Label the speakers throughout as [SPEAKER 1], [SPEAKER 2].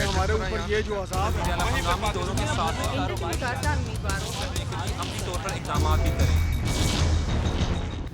[SPEAKER 1] हमारे ऊपर ये जो अज़ाब है
[SPEAKER 2] हंगामी दौरों के साथ अमली तौर पर इक़दाम भी करें।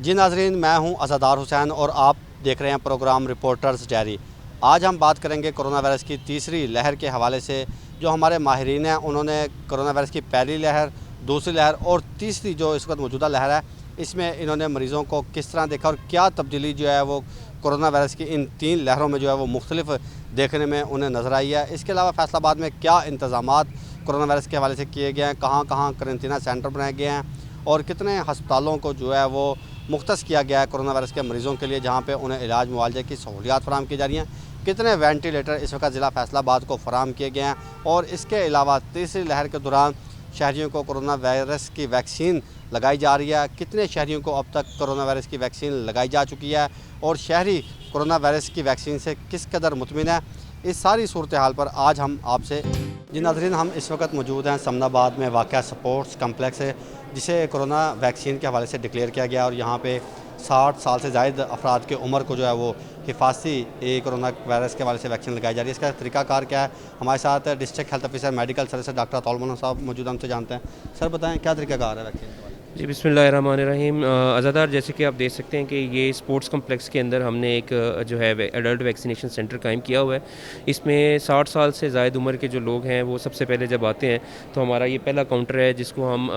[SPEAKER 3] जी नाजरीन, मैं हूं अज़ादार हुसैन और आप देख रहे हैं प्रोग्राम रिपोर्टर्स डायरी। आज हम बात करेंगे कोरोना वायरस की तीसरी लहर के हवाले से। जो हमारे माहिरीन हैं उन्होंने कोरोना वायरस की पहली लहर, दूसरी लहर और तीसरी जो इस वक्त मौजूदा लहर है, इसमें इन्होंने मरीज़ों को किस तरह देखा और क्या तब्दीली जो है वो कोरोना वायरस की इन तीन लहरों में जो है वो मुख्तलिफ देखने में उन्हें नज़र आई है। इसके अलावा फैसलाबाद में क्या इंतज़ामात कोरोना वायरस के हवाले से किए गए हैं, कहाँ कहाँ करंतना सेंटर बनाए गए हैं और कितने हस्पतालों को जो है वो मुख्तस किया गया है कोरोना वायरस के मरीज़ों के लिए, जहाँ पे उन्हें इलाज मुआवजे की सहूलियात फराम की जा रही हैं, कितने वेंटिलेटर इस वक्त ज़िला फैसलाबाद को फराम किए गए हैं और इसके अलावा तीसरी लहर के दौरान शहरियों को कोरोना वायरस की वैक्सीन लगाई जा रही है, कितने शहरियों को अब तक कोरोना वायरस की वैक्सीन लगाई जा चुकी है और शहरी कोरोना वायरस की वैक्सीन से किस कदर मुतमिन है। इस सारी सूरत हाल पर आज हम आपसे जी नाज़रीन, हम इस वक्त मौजूद हैं समनाबाद में वाक़या स्पोर्ट्स कम्प्लेक्स है, जिसे कोरोना वैक्सीन के हवाले से डिक्लेयर किया गया और यहाँ पे 60 साल से ज़ायद अफराद की उम्र को जो है वो हिफाजती कोरोना वायरस के हवाले से वैक्सीन लगाई जा रही है। इसका तरीकाकार क्या है? हमारे साथ district health officer medical service doctor Ataul Mohammad साहब मौजूद, हमसे जानते हैं। सर बताएँ क्या तरीकाकार है वैक्सीन के?
[SPEAKER 4] जी बिस्मिल्लाहिर्रहमानिर्रहीम। अज़ादार, जैसे कि आप देख सकते हैं कि ये स्पोर्ट्स कम्प्लेक्स के अंदर हमने एक जो है एडल्ट वैक्सीनेशन सेंटर कायम किया हुआ है। इसमें 60 साल से ज़ायद उम्र के जो लोग हैं वो सबसे पहले जब आते हैं तो हमारा ये पहला काउंटर है जिसको हम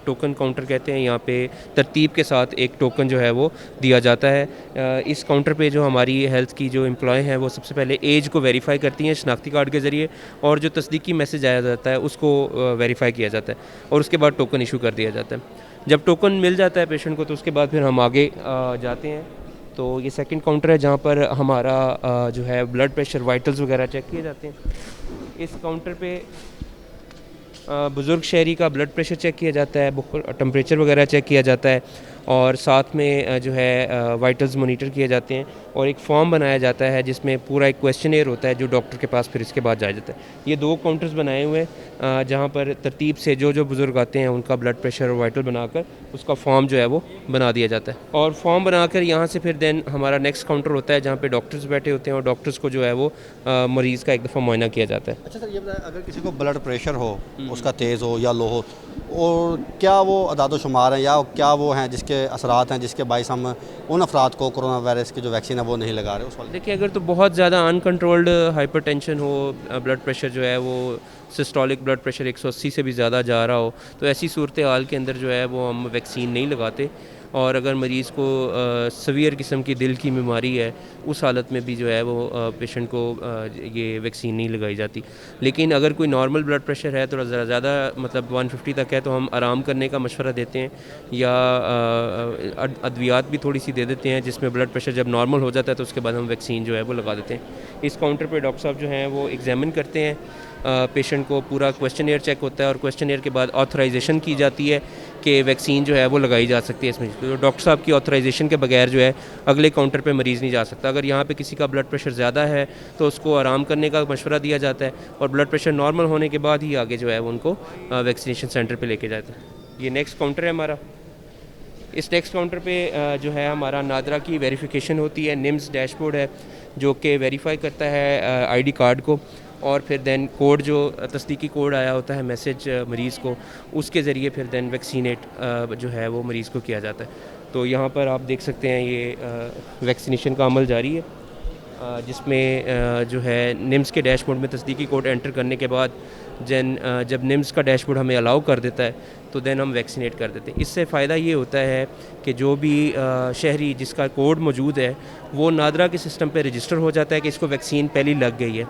[SPEAKER 4] टोकन काउंटर कहते हैं। यहाँ पे तरतीब के साथ एक टोकन जो है वो दिया जाता है। इस काउंटर पे जो हमारी हेल्थ की जो एम्प्लॉय हैं वो सबसे पहले एज को वेरीफ़ाई करती हैं शनाख्ती कार्ड के ज़रिए और जो तस्दीकी मैसेज आया जाता है उसको वेरीफ़ाई किया जाता है और उसके बाद टोकन इशू कर दिया जाता है। जब टोकन मिल जाता है पेशेंट को तो उसके बाद फिर हम आगे जाते हैं। तो ये सेकंड काउंटर है जहाँ पर हमारा जो है ब्लड प्रेशर, वाइटल्स वगैरह चेक किए जाते हैं। इस काउंटर पे बुज़ुर्ग शहरी का ब्लड प्रेशर चेक किया जाता है, टेम्परेचर वगैरह चेक किया जाता है और साथ में जो है वाइटल्स मॉनिटर किए जाते हैं और एक फॉर्म बनाया जाता है जिसमें पूरा एक क्वेश्चनेयर होता है जो डॉक्टर के पास फिर इसके बाद जाया जाता है। ये दो काउंटर्स बनाए हुए हैं जहाँ पर तरतीब से जो जो बुज़ुर्ग आते हैं उनका ब्लड प्रेशर और वाइटल बनाकर उसका फॉर्म जो है वो बना दिया जाता है और फॉर्म बनाकर यहाँ से फिर देन हमारा नेक्स्ट काउंटर होता है जहाँ पर डॉक्टर्स बैठे होते हैं और डॉक्टर्स को जो है वो मरीज़ का एक दफ़ा मुआयना किया जाता है।
[SPEAKER 3] अच्छा सर, ये बताएं अगर किसी को ब्लड प्रेशर हो, उसका तेज़ हो या लो हो, और क्या वो अदाद-ओ-शुमार हैं या क्या वो हैं जिसके असरात हैं जिसके बाइस हम उन अफराद को कोरोना वायरस की जो वैक्सीन है वो नहीं लगा रहे उस वाले?
[SPEAKER 4] देखिए, अगर तो बहुत ज़्यादा अनकंट्रोल्ड हाइपरटेंशन हो, ब्लड प्रेशर जो है वो सिस्टोलिक ब्लड प्रेशर 180 से भी ज़्यादा जा रहा हो, तो ऐसी सूरत हाल के अंदर जो है वो हम वैक्सीन नहीं लगाते। और अगर मरीज़ को सवियर किस्म की दिल की बीमारी है, उस हालत में भी जो है वो पेशेंट को ये वैक्सीन नहीं लगाई जाती। लेकिन अगर कोई नॉर्मल ब्लड प्रेशर है, थोड़ा ज़्यादा मतलब 150 तक है, तो हम आराम करने का मशवरा देते हैं या अद्वियात भी थोड़ी सी दे देते हैं जिसमें ब्लड प्रेशर जब नॉर्मल हो जाता है तो उसके बाद हम वैक्सीन जो है वो लगा देते हैं। इस काउंटर पर डॉक्टर साहब जो हैं वो एग्जामिन करते हैं पेशेंट को, पूरा क्वेश्चनेयर चेक होता है और क्वेश्चनेयर के बाद ऑथराइजेशन की जाती है कि वैक्सीन जो है वो लगाई जा सकती है इसमें। तो डॉक्टर साहब की ऑथराइजेशन के बगैर जो है अगले काउंटर पे मरीज़ नहीं जा सकता। अगर यहाँ पे किसी का ब्लड प्रेशर ज़्यादा है तो उसको आराम करने का मशवरा दिया जाता है और ब्लड प्रेशर नॉर्मल होने के बाद ही आगे जो है वो उनको वैक्सीनेशन सेंटर पर लेके जाता है। ये नेक्स्ट काउंटर है हमारा। इस नेक्स्ट काउंटर पे जो है हमारा नादरा की वेरिफिकेशन होती है। निम्स डैशबोर्ड है जो कि वेरीफाई करता है आईडी कार्ड को और फिर देन कोड जो तस्दीकी कोड आया होता है मैसेज मरीज़ को, उसके ज़रिए फिर देन वैक्सीनेट जो है वो मरीज़ को किया जाता है। तो यहाँ पर आप देख सकते हैं ये वैक्सीनेशन का अमल जारी है जिसमें जो है निम्स के डैशबोर्ड में तस्दीकी कोड एंटर करने के बाद जब निम्स का डैशबोर्ड हमें अलाउ कर देता है तो देन हम वैक्सीनेट कर देते हैं। इससे फ़ायदा ये होता है कि जो भी शहरी जिसका कोड मौजूद है वो नादरा के सिस्टम पे रजिस्टर हो जाता है कि इसको वैक्सीन पहले लग गई है।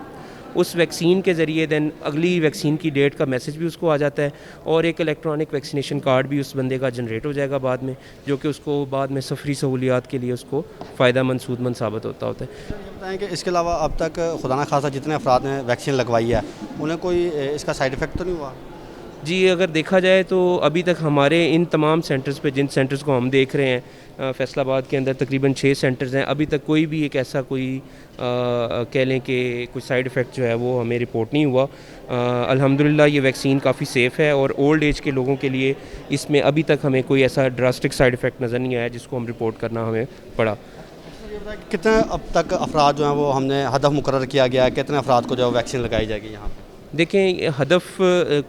[SPEAKER 4] उस वैक्सीन के ज़रिए देन अगली वैक्सीन की डेट का मैसेज भी उसको आ जाता है और एक इलेक्ट्रॉनिक वैक्सीनेशन कार्ड भी उस बंदे का जनरेट हो जाएगा बाद में, जो कि उसको बाद में सफरी सहूलियात के लिए उसको फ़ायदा मंद सूदमंद साबित होता है।
[SPEAKER 3] ये बताएं कि इसके अलावा अब तक खुदा न खासा जितने अफराद ने वैक्सीन लगवाई है उन्हें कोई इसका साइड इफ़ेक्ट तो नहीं हुआ?
[SPEAKER 4] जी, अगर देखा जाए तो अभी तक हमारे इन तमाम सेंटर्स पे, जिन सेंटर्स को हम देख रहे हैं फैसलाबाद के अंदर तकरीबन 6 सेंटर्स हैं, अभी तक कोई भी एक ऐसा कोई कह लें कि कोई साइड इफ़ेक्ट जो है वो हमें रिपोर्ट नहीं हुआ। अल्हम्दुलिल्लाह ये वैक्सीन काफ़ी सेफ़ है और ओल्ड एज के लोगों के लिए इसमें अभी तक हमें कोई ऐसा ड्रास्टिक साइड इफ़ेक्ट नज़र नहीं आया जिसको हम रिपोर्ट करना हमें पड़ा।
[SPEAKER 3] ये ये बताएं कि कितने अब तक अफराद जो हैं वो हमने हदफ मुकर्रर किया गया है, कितने अफराद को जो है वैक्सीन लगाई जाएगी यहाँ पे?
[SPEAKER 4] देखें, हदफ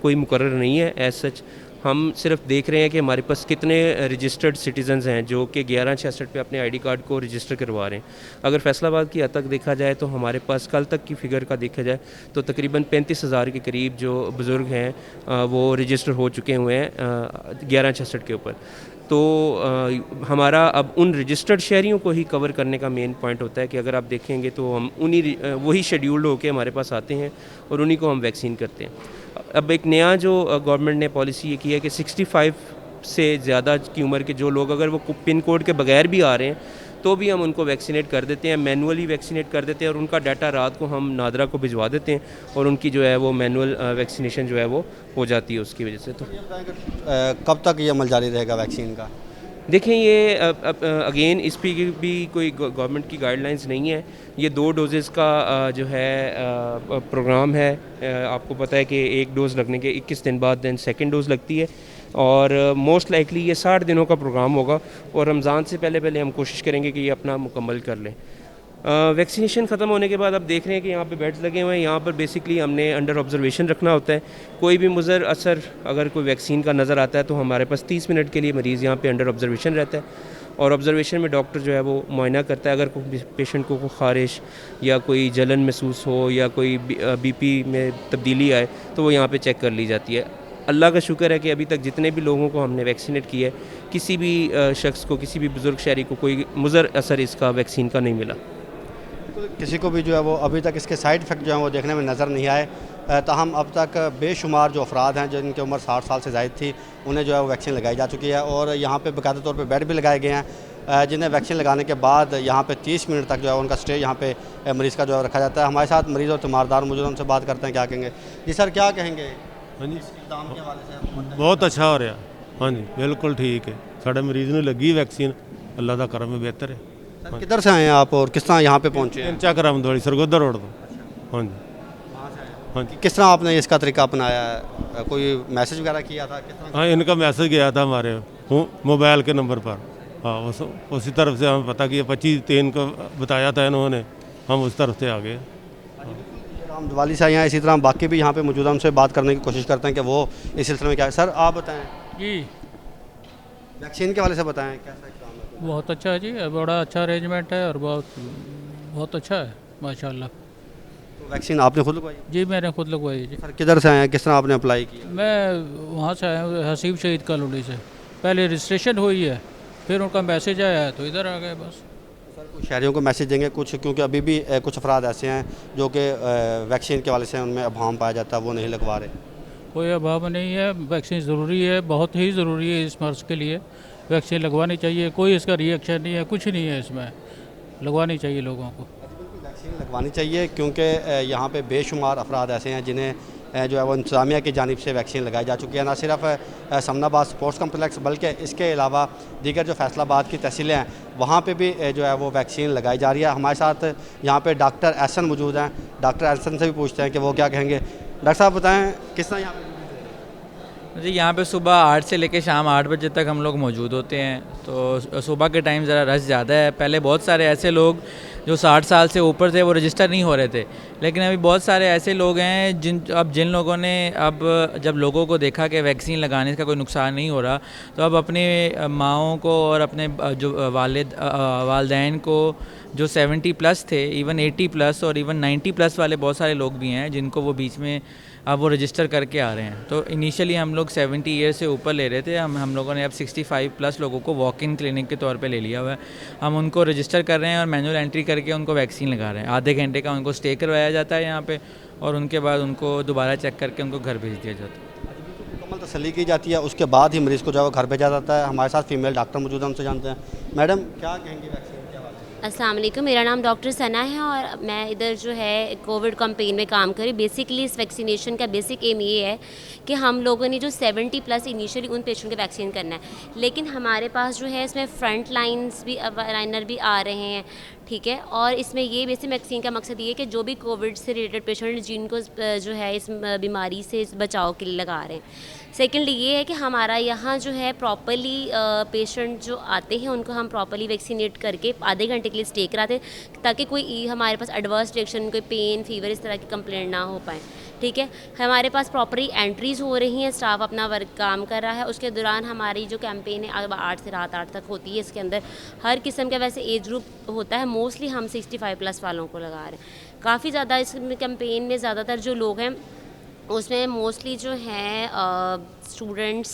[SPEAKER 4] कोई मुकर्रर नहीं है एज सच। हम सिर्फ देख रहे हैं कि हमारे पास कितने रजिस्टर्ड सिटीज़न्स हैं जो कि 1166 पे अपने आईडी कार्ड को रजिस्टर करवा रहे हैं। अगर फैसलाबाद की हद तक देखा जाए तो हमारे पास कल तक की फ़िगर का देखा जाए तो तकरीबन 35,000 के करीब जो बुज़ुर्ग हैं वो रजिस्टर हो चुके हुए हैं 1166 के ऊपर। तो हमारा अब उन रजिस्टर्ड शहरियों को ही कवर करने का मेन पॉइंट होता है कि अगर आप देखेंगे तो हम उन्हीं वही शेड्यूल्ड होकर हमारे पास आते हैं और उन्हीं को हम वैक्सीन करते हैं। अब एक नया जो गवर्नमेंट ने पॉलिसी ये की है कि 65 से ज़्यादा की उम्र के जो लोग अगर वो पिन कोड के बगैर भी आ रहे हैं तो भी हम उनको वैक्सीनेट कर देते हैं, मैनुअली वैक्सीनेट कर देते हैं और उनका डाटा रात को हम नादरा को भिजवा देते हैं और उनकी जो है वो मैनुअल वैक्सीनेशन जो है वो हो जाती है उसकी वजह से। तो
[SPEAKER 3] कब तक ये अमल जारी रहेगा वैक्सीन का?
[SPEAKER 4] देखें, ये अगेन इस पर भी कोई गवर्नमेंट की गाइडलाइंस नहीं है। ये 2 डोजेज़ का जो है प्रोग्राम है। आपको पता है कि एक डोज़ लगने के 21 दिन बाद दैन सेकंड डोज़ लगती है और मोस्ट लाइकली ये 60 दिनों का प्रोग्राम होगा और रमज़ान से पहले हम कोशिश करेंगे कि ये अपना मुकम्मल कर लें। वैक्सीनेशन ख़त्म होने के बाद अब देख रहे हैं कि यहाँ पे बेड्स लगे हुए हैं। यहाँ पर बेसिकली हमने अंडर ऑब्जर्वेशन रखना होता है। कोई भी मुज़र असर अगर कोई वैक्सीन का नज़र आता है तो हमारे पास 30 मिनट के लिए मरीज़ यहाँ पे अंडर ऑब्जर्वेशन रहता है और ऑब्जर्वेशन में डॉक्टर जो है वो मुआयना करता है। अगर कोई पेशेंट को ख़ारिश या कोई जलन महसूस हो या कोई बीपी में तब्दीली आए तो वो यहाँ पर चेक कर ली जाती है। अल्लाह का शुक्र है कि अभी तक जितने भी लोगों को हमने वैक्सीनेट किया है किसी भी शख्स को, किसी भी बुज़ुर्ग शहरी को कोई मुज़र असर इसका वैक्सीन का नहीं मिला।
[SPEAKER 3] किसी को भी जो है वो अभी तक इसके साइड इफ़ेक्ट जो है वो देखने में नज़र नहीं आए। ताहम अब तक बेशुमार जो अफराद हैं जिनकी उम्र 60 साल से ज़ायद थी उन्हें जो है वो वैक्सीन लगाई जा चुकी है और यहाँ पे बाकायदा तौर पे बेड भी लगाए गए हैं जिन्हें वैक्सीन लगाने के बाद यहाँ पे 30 मिनट तक जो है उनका स्टे यहाँ पे मरीज़ का जो है रखा जाता है। हमारे साथ मरीज़ और तीमारदार मौजूद हैं, उनसे बात करते हैं क्या कहेंगे। जी सर, क्या कहेंगे?
[SPEAKER 5] हाँ जी, बहुत अच्छा हो रहा। हाँ जी, बिल्कुल ठीक है। साढ़े मरीज़ ने लगी वैक्सीन, अल्लाह का करम है, बेहतर है।
[SPEAKER 3] सर किधर से आए हैं आप और किस तरह यहाँ पे पहुँचे हैं?
[SPEAKER 5] चकरामद वाली सरगोदा रोड तो। हाँ जी, हाँ जी।
[SPEAKER 3] किस तरह आपने इसका तरीका अपनाया है? कोई मैसेज वगैरह किया था? किस तरह?
[SPEAKER 5] हाँ, इनका मैसेज गया था हमारे मोबाइल के नंबर पर। हाँ, उसी तरफ से हमें पता कि 25/3 को बताया था इन्होंने, हम उस तरफ से आ गए।
[SPEAKER 3] हम दिवाली से आए हैं, इसी तरह बाकी भी यहाँ पे मौजूद, हमसे बात करने की कोशिश करते हैं कि वो इस सिलसिले में क्या है। सर आप बताएं
[SPEAKER 1] जी,
[SPEAKER 3] वैक्सीन के वाले से बताएं कैसा काम है?
[SPEAKER 1] बहुत अच्छा है जी, बड़ा अच्छा अरेंजमेंट है और बहुत अच्छा है माशाल्लाह।
[SPEAKER 3] तो वैक्सीन आपने खुद लगवाई?
[SPEAKER 1] जी मैंने खुद लगवाई जी।
[SPEAKER 3] सर किधर से आए हैं, किस तरह आपने अप्लाई किया?
[SPEAKER 1] मैं वहाँ से आया हूँ हसीब शहीद कॉलोनी से। पहले रजिस्ट्रेशन हुई है, फिर उनका मैसेज आया है तो इधर आ गए बस।
[SPEAKER 3] सर कुछ शहरियों को मैसेज देंगे कुछ, क्योंकि अभी भी कुछ अफराद ऐसे हैं जो कि वैक्सीन के वाले से उनमें अभाव पाया जाता है, वो नहीं लगवा रहे।
[SPEAKER 1] कोई अभाव नहीं है, वैक्सीन ज़रूरी है, बहुत ही ज़रूरी है इस मर्ज़ के लिए। वैक्सीन लगवानी चाहिए, कोई इसका रिएक्शन नहीं है, कुछ नहीं है इसमें, लगवानी चाहिए लोगों को।
[SPEAKER 3] वैक्सीन लगवानी चाहिए क्योंकि यहाँ पे बेशुमार अफराद ऐसे हैं जिन्हें जो है वो इंतज़ामिया की जानिब से वैक्सीन लगाई जा चुकी है। न सिर्फ समनाबाद स्पोर्ट्स कम्प्लेक्स बल्कि इसके अलावा दीगर जो फैसलाबाद की तहसीलें हैं वहाँ पे भी जो है वो वैक्सीन लगाई जा रही है। हमारे साथ यहाँ पे डॉक्टर एहसन मौजूद हैं, डॉक्टर एहसन से भी पूछते हैं कि वो क्या कहेंगे। डॉक्टर साहब बताएँ किस तरह यहाँ पे?
[SPEAKER 6] जी, यहाँ पे सुबह 8 से लेकर शाम 8 बजे तक हम लोग मौजूद होते हैं। तो सुबह के टाइम ज़रा रश ज़्यादा है। पहले बहुत सारे ऐसे लोग जो 60 साल से ऊपर थे वो रजिस्टर नहीं हो रहे थे, लेकिन अभी बहुत सारे ऐसे लोग हैं जिन लोगों ने अब जब लोगों को देखा कि वैक्सीन लगाने का कोई नुकसान नहीं हो रहा तो अब अपने माओं को और अपने जो वालिदैन को जो 70+ थे, इवन 80+ और इवन 90+ वाले बहुत सारे लोग भी हैं जिनको वो बीच में अब वो रजिस्टर करके आ रहे हैं। तो इनिशियली हम लोग 70 ईयर से ऊपर ले रहे थे, हम लोगों ने अब 65+ लोगों को वॉक इन क्लिनिक के तौर पे ले लिया हुआ है। हम उनको रजिस्टर कर रहे हैं और मैनुअल एंट्री करके उनको वैक्सीन लगा रहे हैं। आधे घंटे का उनको स्टे करवाया जाता है यहाँ पे और उनके बाद उनको दोबारा चेक करके उनको घर भेज दिया जाता है।
[SPEAKER 3] मुकम्मल तसल्ली की जाती है, उसके बाद ही मरीज़ को जो है घर भेजा जाता है। हमारे साथ फीमेल डॉक्टर मौजूद हैं, उनसे जानते हैं। मैडम क्या कहेंगी वैक्सीन के हवाले से?
[SPEAKER 7] अस्सलाम वालेकुम, मेरा नाम डॉक्टर सना है और मैं इधर जो है कोविड कैंपेन में काम करी। बेसिकली इस वैक्सीनेशन का बेसिक एम ये है कि हम लोगों ने जो 70+ इनिशियली उन पेशेंट को वैक्सीन करना है, लेकिन हमारे पास जो है इसमें फ्रंट लाइनर भी आ रहे हैं, ठीक है। और इसमें ये बेसिक वैक्सीन का मकसद ये है कि जो भी कोविड से रिलेटेड पेशेंट जिनको जो है इस बीमारी से इस बचाव के लिए लगा रहे हैं। सेकेंडली ये है कि हमारा यहाँ जो है प्रॉपरली पेशेंट जो आते हैं उनको हम प्रॉपरली वैक्सीनेट करके आधे घंटे के लिए स्टे कराते हैं ताकि कोई हमारे पास एडवर्स रिएक्शन, कोई पेन, फीवर इस तरह की कंप्लेंट ना हो पाए, ठीक है। हमारे पास प्रॉपरली एंट्रीज़ हो रही हैं, स्टाफ अपना वर्क काम कर रहा है। उसके दौरान हमारी जो कैंपेन है 8 से रात 8 तक होती है। इसके अंदर हर किस्म का वैसे एज ग्रुप होता है, मोस्टली हम 65+ वालों को लगा रहे हैं। काफ़ी ज़्यादा इस कैंपेन में ज़्यादातर जो लोग हैं उसमें मोस्टली जो हैं स्टूडेंट्स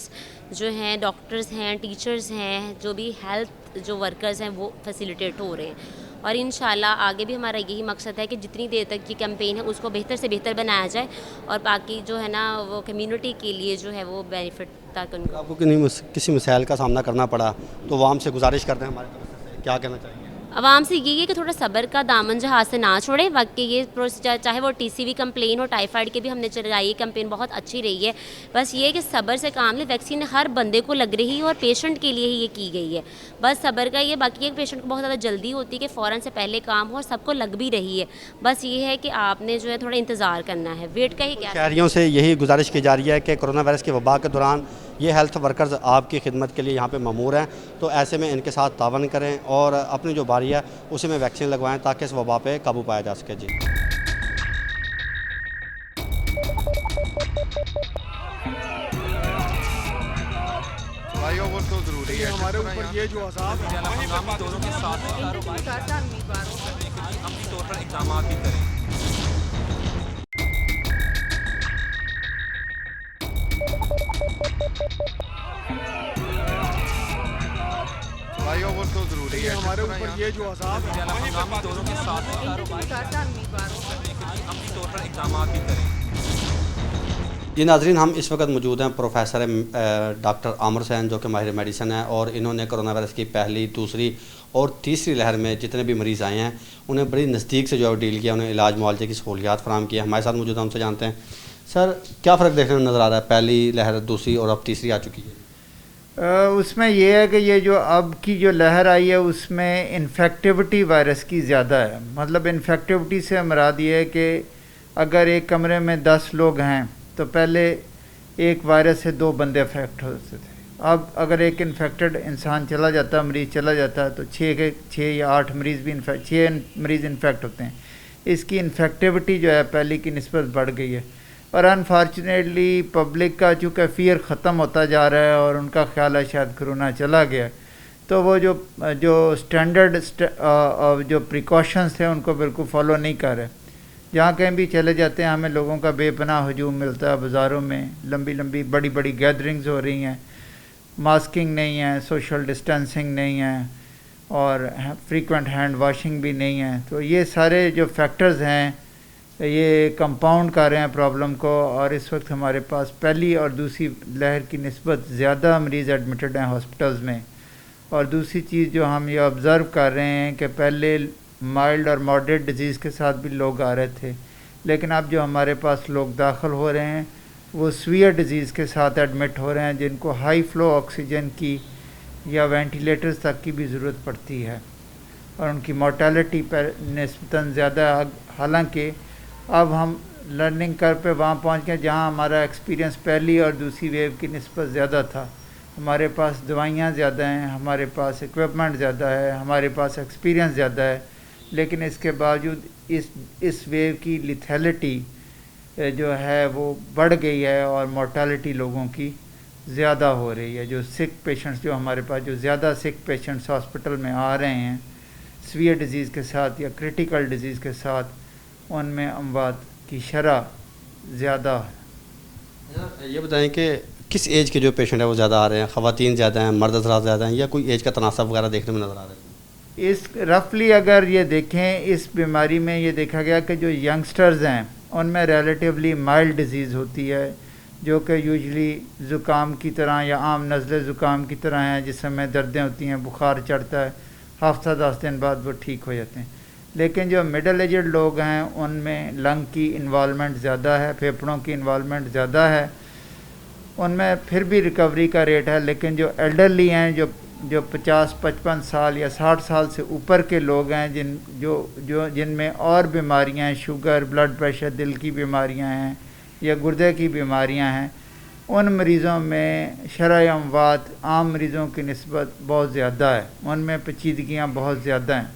[SPEAKER 7] जो हैं, डॉक्टर्स हैं, टीचर्स हैं, जो भी हेल्थ जो वर्कर्स हैं वो फैसिलिटेट हो रहे हैं। और इंशाल्लाह आगे भी हमारा यही मकसद है कि जितनी देर तक ये कैंपेन है उसको बेहतर से बेहतर बनाया जाए और बाकी जो है ना वो कम्युनिटी के लिए जो है वो बेनिफिट तक उनको।
[SPEAKER 3] आपको किसी मसाइल का सामना करना पड़ा तो आवाम से गुजारिश करते हैं हमारी तरफ से क्या कहना चाहिए?
[SPEAKER 7] आवाम से यही है कि थोड़ा सब्र का दामन जो हाथ से ना छोड़े। बाकी ये प्रोसीजर चाहे वो TCV कंप्लेन हो, टाइफाइड के भी हमने चलाई है कैंपेन, बहुत अच्छी रही है। बस ये है कि सब्र से काम ले। वैक्सीन हर बंदे को लग रही है और पेशेंट के लिए ही ये की गई है, बस सब्र का ये। बाकी एक पेशेंट को बहुत ज़्यादा जल्दी होती है कि फ़ौरन से पहले काम हो और सबको लग भी रही है। बस ये है कि आपने जो है थोड़ा इंतज़ार करना है, वेट का ही क्या।
[SPEAKER 3] शहरियों से यही गुजारिश की जा रही है कि कोरोना वायरस की वबा के दौरान ये हेल्थ वर्कर्स आपकी खिदमत के लिए यहाँ पे ममूर हैं, तो ऐसे में इनके साथ तावन करें और अपनी जो बारी है उसी में वैक्सीन लगवाएं ताकि इस वबा पे काबू पाया जा सके। जी
[SPEAKER 2] भाइयों वो तो ज़रूरी है हमारे ऊपर ये जो आज़ाद हंगामी दौरों के साथ अमली तौर पर इक़दाम भी करें। भाइयों वो तो ज़रूरी है हमारे ऊपर ये जो आज़ाद हंगामी दौरों के साथ अमली तौर पर इक़दाम भी करें।
[SPEAKER 3] जी नाज़रीन, हम इस वक्त मौजूद हैं प्रोफेसर डॉक्टर आमिर हुसैन जो कि माहिर मेडिसन है और इन्होंने कोरोना वायरस की पहली, दूसरी और तीसरी लहर में जितने भी मरीज़ आए हैं उन्हें बड़ी नज़दीक से जो है डील किया, उन्हें इलाज मुआवजे की सहूलियात फराहम की। हमारे साथ मौजूद हैं, हमसे जानते हैं सर क्या फ़र्क देखने में नज़र आ रहा है, पहली लहर, दूसरी और अब तीसरी आ चुकी है?
[SPEAKER 8] उसमें यह है कि ये जो अब की जो लहर आई है उसमें इन्फेक्टिविटी वायरस की ज़्यादा है। मतलब इन्फेक्टिविटी से मुराद ये है कि अगर एक कमरे में 10 लोग हैं तो पहले एक वायरस से 2 बंदे अफेक्ट होते थे। अब अगर एक इन्फेक्टेड इंसान चला जाता, मरीज़ चला जाता है तो 6 या 8 मरीज़ भी 6 मरीज़ इन्फेक्ट होते हैं। इसकी इन्फेक्टिविटी जो है पहले की निस्बत बढ़ गई है और अनफॉर्चुनेटली पब्लिक का चूँकि फ़ियर ख़त्म होता जा रहा है और उनका ख्याल है शायद कोरोना चला गया, तो वो जो स्टैंडर्ड जो प्रिकॉशंस थे उनको बिल्कुल फॉलो नहीं कर रहे। जहाँ कहीं भी चले जाते हैं हमें लोगों का बेपनाह हजूम मिलता है, बाज़ारों में लंबी लंबी बड़ी बड़ी गैदरिंग्स हो रही हैं, मास्किंग नहीं है, सोशल डिस्टेंसिंग नहीं है और फ्रीक्वेंट हैंड वाशिंग भी नहीं है। तो ये सारे जो फैक्टर्स हैं ये कंपाउंड कर रहे हैं प्रॉब्लम को और इस वक्त हमारे पास पहली और दूसरी लहर की निस्बत ज़्यादा मरीज़ एडमिटेड हैं हॉस्पिटल्स में। और दूसरी चीज़ जो हम ये ऑब्ज़र्व कर रहे हैं कि पहले माइल्ड और मॉडरेट डिजीज़ के साथ भी लोग आ रहे थे, लेकिन अब जो हमारे पास लोग दाखिल हो रहे हैं वो सीवियर डिजीज़ के साथ एडमिट हो रहे हैं जिनको हाई फ्लो ऑक्सीजन की या वेंटिलेटर्स तक की भी ज़रूरत पड़ती है और उनकी मोर्टेलिटी पर निस्बतन ज़्यादा। हालांकि अब हम लर्निंग कर पे वहाँ पहुँच गए जहाँ हमारा एक्सपीरियंस पहली और दूसरी वेव की निस्बत ज़्यादा था। हमारे पास दवाइयाँ ज़्यादा हैं, हमारे पास इक्विपमेंट ज़्यादा है, हमारे पास एक्सपीरियंस ज़्यादा है, लेकिन इसके बावजूद इस वेव की लिथैलिटी जो है वो बढ़ गई है और मोर्टेलिटी लोगों की ज़्यादा हो रही है। जो सिक पेशेंट्स जो हमारे पास जो ज़्यादा सिक पेशेंट्स हॉस्पिटल में आ रहे हैं सीवियर डिजीज़ के साथ या क्रिटिकल डिजीज़ के साथ, उनमें अमवात की शरह ज़्यादा है।
[SPEAKER 3] ये बताएं कि किस एज के जो पेशेंट है वो ज़्यादा आ रहे हैं, ख़वातीन ज़्यादा हैं, मर्द हज़रात ज़्यादा हैं या कोई एज का तनासब वगैरह देखने में नज़र आ रहा है?
[SPEAKER 8] इस रफली अगर ये देखें इस बीमारी में ये देखा गया कि जो यंगस्टर्स हैं उनमें रिलेटिवली माइल्ड डिजीज़ होती है जो कि यूजली ज़ुकाम की तरह या आम नज़ले ज़ुकाम की तरह है जिसमें दर्दें होती हैं, बुखार चढ़ता है, हफ्ता 10 दिन बाद वो ठीक हो जाते हैं। लेकिन जो मिडल एजड लोग हैं उनमें लंग की इन्वॉल्वमेंट ज़्यादा है, फेफड़ों की इन्वॉल्वमेंट ज़्यादा है, उनमें फिर भी रिकवरी का रेट है। लेकिन जो एल्डरली हैं, जो जो 50-55 साल या 60 साल से ऊपर के लोग हैं जिनमें और बीमारियां हैं, शुगर, ब्लड प्रेशर, दिल की बीमारियां हैं या गुर्दे की बीमारियां हैं, उन मरीज़ों में शरह अमवात आम मरीज़ों की निस्बत बहुत ज़्यादा है, उनमें पेचीदगियाँ बहुत ज़्यादा हैं।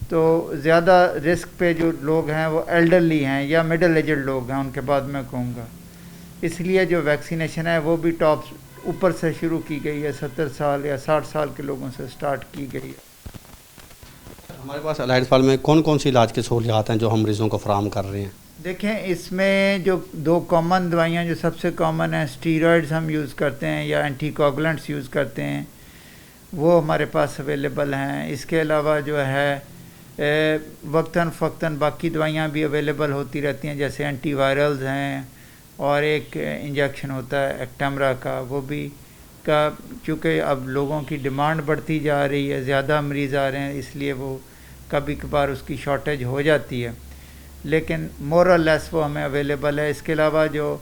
[SPEAKER 8] तो ज़्यादा रिस्क पे जो लोग हैं वो एल्डरली हैं या मिडल एजड लोग हैं, उनके बाद मैं कहूँगा। इसलिए जो वैक्सीनेशन है वो भी टॉप ऊपर से शुरू की गई है, 70 साल या 60 साल के लोगों से स्टार्ट की गई है।
[SPEAKER 3] हमारे पास अलाइड अस्पताल में कौन कौन सी इलाज की सहूलियात हैं जो हम मरीज़ों को फराहम कर रहे हैं?
[SPEAKER 8] देखें, इसमें जो 2 कॉमन दवाइयाँ जो सबसे कॉमन हैं, स्टीरॉइड्स हम यूज़ करते हैं या एंटीकोगुलेंट्स यूज़ करते हैं, वो हमारे पास अवेलेबल हैं। इसके अलावा जो है वक्तन फ़क्तन बाकी दवाइयाँ भी अवेलेबल होती रहती हैं, जैसे एंटीवायरल्स हैं और एक इंजेक्शन होता है एक्टेमरा का, वो भी चूँकि अब लोगों की डिमांड बढ़ती जा रही है, ज़्यादा मरीज़ आ रहे हैं, इसलिए वो कभी कभार उसकी शॉर्टेज हो जाती है, लेकिन मोर और लेस वो हमें अवेलेबल है। इसके अलावा जो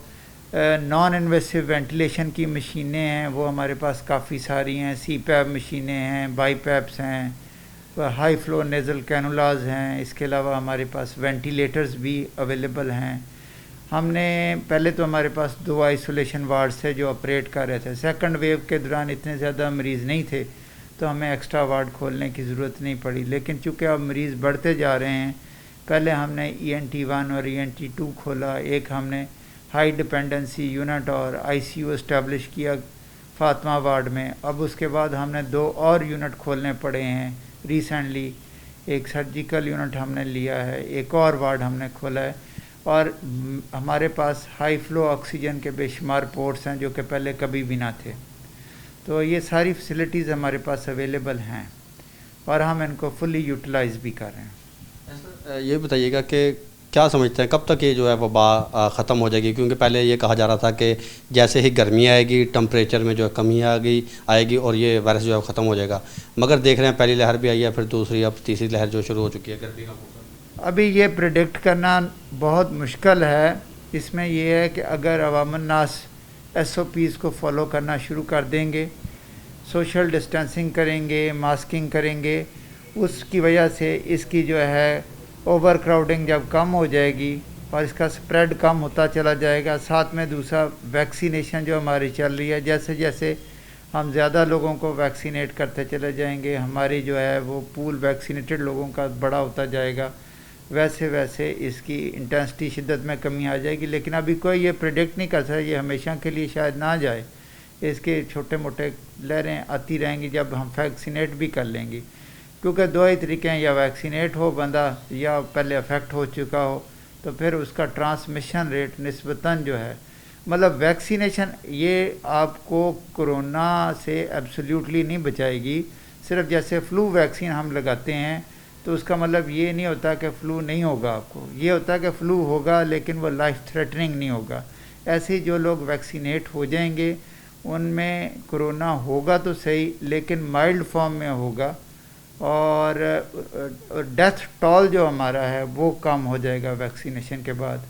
[SPEAKER 8] नॉन इन्वेसिव वेंटिलेशन की मशीनें हैं वो हमारे पास काफ़ी सारी हैं। CPAP मशीनें हैं, बाईपैप्स हैं, हाई फ्लो नेज़ल कैनुलाज हैं। इसके अलावा हमारे पास वेंटिलेटर्स भी अवेलेबल हैं। हमने पहले तो हमारे पास 2 आइसोलेशन वार्ड्स थे जो ऑपरेट कर रहे थे। सेकंड वेव के दौरान इतने ज़्यादा मरीज़ नहीं थे तो हमें एक्स्ट्रा वार्ड खोलने की ज़रूरत नहीं पड़ी, लेकिन चूँकि अब मरीज़ बढ़ते जा रहे हैं, पहले हमने ENT1 और ENT2 खोला, एक हमने हाई डिपेंडेंसी यूनिट और ICU इस्टेब्लिश किया फातिमा वार्ड में। अब उसके बाद हमने 2 और यूनिट खोलने पड़े हैं रिसेंटली। एक सर्जिकल यूनिट हमने लिया है, एक और वार्ड हमने खोला है, और हमारे पास हाई फ्लो ऑक्सीजन के बेशुमार पोर्ट्स हैं जो कि पहले कभी भी ना थे। तो ये सारी फैसिलिटीज़ हमारे पास अवेलेबल हैं और हम इनको फुली यूटिलाइज़ भी कर रहे हैं।
[SPEAKER 3] ये बताइएगा कि क्या समझते हैं कब तक ये जो है वबा ख़त्म हो जाएगी? क्योंकि पहले ये कहा जा रहा था कि जैसे ही गर्मी आएगी टेम्परेचर में जो है कमी आएगी और ये वायरस जो है ख़त्म हो जाएगा, मगर देख रहे हैं पहली लहर भी आई है, फिर दूसरी, अब तीसरी लहर जो शुरू हो चुकी है गर्मी का।
[SPEAKER 8] अभी ये प्रेडिक्ट करना बहुत मुश्किल है। इसमें यह है कि अगर अवाम नास SOPs को फॉलो करना शुरू कर देंगे, सोशल डिस्टेंसिंग करेंगे, मास्किंग करेंगे, उसकी वजह से इसकी जो है ओवर क्राउडिंग जब कम हो जाएगी और इसका स्प्रेड कम होता चला जाएगा। साथ में दूसरा वैक्सीनेशन जो हमारी चल रही है, जैसे जैसे हम ज़्यादा लोगों को वैक्सीनेट करते चले जाएंगे, हमारी जो है वो पूल वैक्सीनेटेड लोगों का बड़ा होता जाएगा, वैसे वैसे इसकी इंटेंसिटी शिद्दत में कमी आ जाएगी। लेकिन अभी कोई ये प्रेडिक्ट नहीं कर सकता, ये हमेशा के लिए शायद ना जाए, इसके छोटे मोटे लहरें आती रहेंगी जब हम वैक्सीनेट भी कर लेंगे। क्योंकि 2 ही तरीके हैं, या वैक्सीनेट हो बंदा या पहले अफेक्ट हो चुका हो, तो फिर उसका ट्रांसमिशन रेट निस्बतन जो है, मतलब वैक्सीनेशन ये आपको कोरोना से एब्सोल्युटली नहीं बचाएगी। सिर्फ जैसे फ़्लू वैक्सीन हम लगाते हैं तो उसका मतलब ये नहीं होता कि फ़्लू नहीं होगा आपको, ये होता है कि फ़्लू होगा लेकिन वो लाइफ थ्रेटनिंग नहीं होगा। ऐसे ही जो लोग वैक्सीनेट हो जाएंगे उनमें कोरोना होगा तो सही, लेकिन माइल्ड फॉर्म में होगा और डेथ टॉल जो हमारा है वो कम हो जाएगा वैक्सीनेशन के बाद।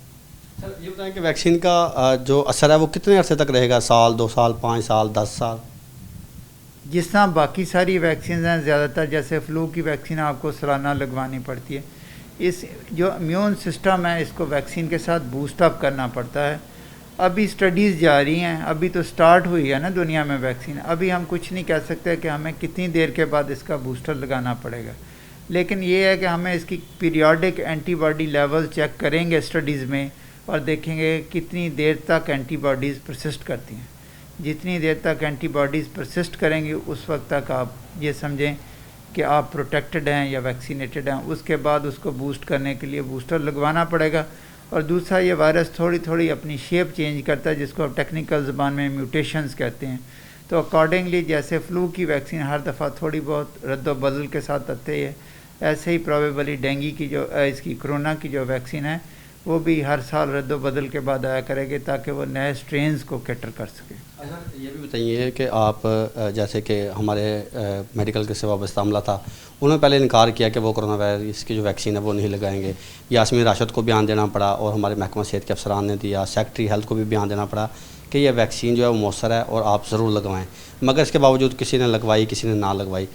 [SPEAKER 3] सर ये बताएं कि वैक्सीन का जो असर है वो कितने अरसे तक रहेगा? साल, 2 साल, 5 साल, 10 साल?
[SPEAKER 8] जिस तरह बाकी सारी वैक्सीन हैं, ज़्यादातर जैसे फ़्लू की वैक्सीन आपको सालाना लगवानी पड़ती है, इस जो इम्यून सिस्टम है इसको वैक्सीन के साथ बूस्टअप करना पड़ता है। अभी स्टडीज़ जारी हैं, अभी तो स्टार्ट हुई है ना दुनिया में वैक्सीन, अभी हम कुछ नहीं कह सकते कि हमें कितनी देर के बाद इसका बूस्टर लगाना पड़ेगा, लेकिन ये है कि हमें इसकी पीरियोडिक एंटीबॉडी लेवल चेक करेंगे स्टडीज़ में और देखेंगे कितनी देर तक एंटीबॉडीज़ परसिस्ट करती हैं। जितनी देर तक एंटीबॉडीज़ परसिस्ट करेंगी उस वक्त तक आप ये समझें कि आप प्रोटेक्टेड हैं या वैक्सीनेटेड हैं। उसके बाद उसको बूस्ट करने के लिए बूस्टर लगवाना पड़ेगा। और दूसरा, ये वायरस थोड़ी थोड़ी अपनी शेप चेंज करता है, जिसको आप टेक्निकल ज़बान में म्यूटेशंस कहते हैं। तो अकॉर्डिंगली जैसे फ़्लू की वैक्सीन हर दफ़ा थोड़ी बहुत रद्द बदल के साथ आते है, ऐसे ही प्रॉबेबली डेंगू की जो इसकी कोरोना की जो वैक्सीन है वो भी हर साल रद्द बदल के बाद आया करेगी ताकि वो नए स्ट्रेन्स को कैटर कर सके।
[SPEAKER 3] अच्छा, ये भी बताइए कि आप जैसे कि हमारे मेडिकल के से वाबस्ता अमला था, उन्होंने पहले इनकार किया कि वो कोरोना वायरस की जो वैक्सीन है वो नहीं लगाएंगे। यास्मीन राशिद को बयान देना पड़ा और हमारे महकमा सेहत के अफसरान ने दिया, सेक्रेटरी हेल्थ को भी बयान देना पड़ा कि यह वैक्सीन जो है वो मौसर है और आप ज़रूर लगवाएं, मगर इसके बावजूद किसी ने लगवाई किसी ने ना लगवाई।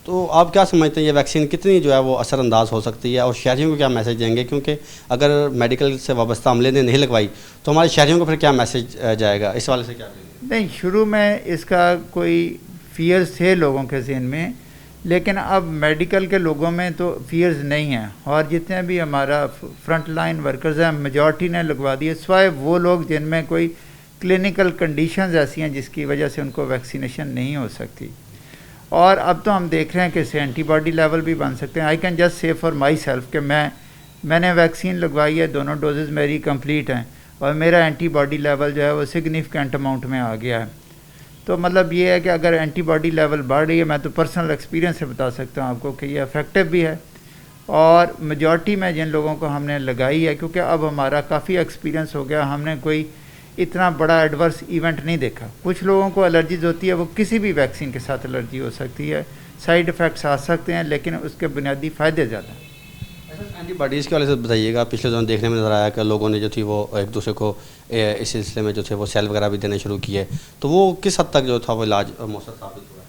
[SPEAKER 3] तो आप क्या समझते हैं ये वैक्सीन कितनी जो है वो असरअंदाज हो सकती है और शहरियों को क्या मैसेज देंगे, क्योंकि अगर मेडिकल से वाबस्ता अमले ने नहीं लगवाई तो हमारे शहरियों को फिर क्या मैसेज जाएगा, इस वाले से क्या कहेंगे?
[SPEAKER 8] नहीं, शुरू में इसका कोई फियर्स थे लोगों के ज़हन में, लेकिन अब मेडिकल के लोगों में तो फियर्स नहीं हैं और जितने भी हमारा फ्रंट लाइन वर्कर्स हैं मेजॉरिटी ने लगवा दिए, सिवाय वो लोग जिनमें कोई क्लिनिकल कंडीशंस ऐसी हैं जिसकी वजह से उनको वैक्सीनेशन नहीं हो सकती। और अब तो हम देख रहे हैं कि इससे एंटीबॉडी लेवल भी बन सकते हैं। I can just say for my self कि मैंने वैक्सीन लगवाई है, दोनों डोजेज़ मेरी कंप्लीट हैं और मेरा एंटीबॉडी लेवल जो है वो सिग्निफिकेंट अमाउंट में आ गया है। तो मतलब ये है कि अगर एंटीबॉडी लेवल बढ़ रही है, मैं तो पर्सनल एक्सपीरियंस से बता सकता हूँ आपको कि ये इफ़ेक्टिव भी है और मेजॉरिटी में जिन लोगों को हमने लगाई है, क्योंकि अब हमारा काफ़ी एक्सपीरियंस हो गया, हमने कोई इतना बड़ा एडवर्स इवेंट नहीं देखा। कुछ लोगों को एलर्जीज होती है, वो किसी भी वैक्सीन के साथ एलर्जी हो सकती है, साइड इफ़ेक्ट्स आ सकते हैं, लेकिन उसके बुनियादी फ़ायदे ज़्यादा हैं।
[SPEAKER 3] एंटीबॉडीज़ के वाले से बताइएगा, पिछले दिनों देखने में नज़र आया कि लोगों ने जो थी वो एक दूसरे को इस सिलसिले में जो थे वो सेल वगैरह भी देने शुरू किए, तो वो किस हद तक जो था वो इलाज मौसर साबित हुआ?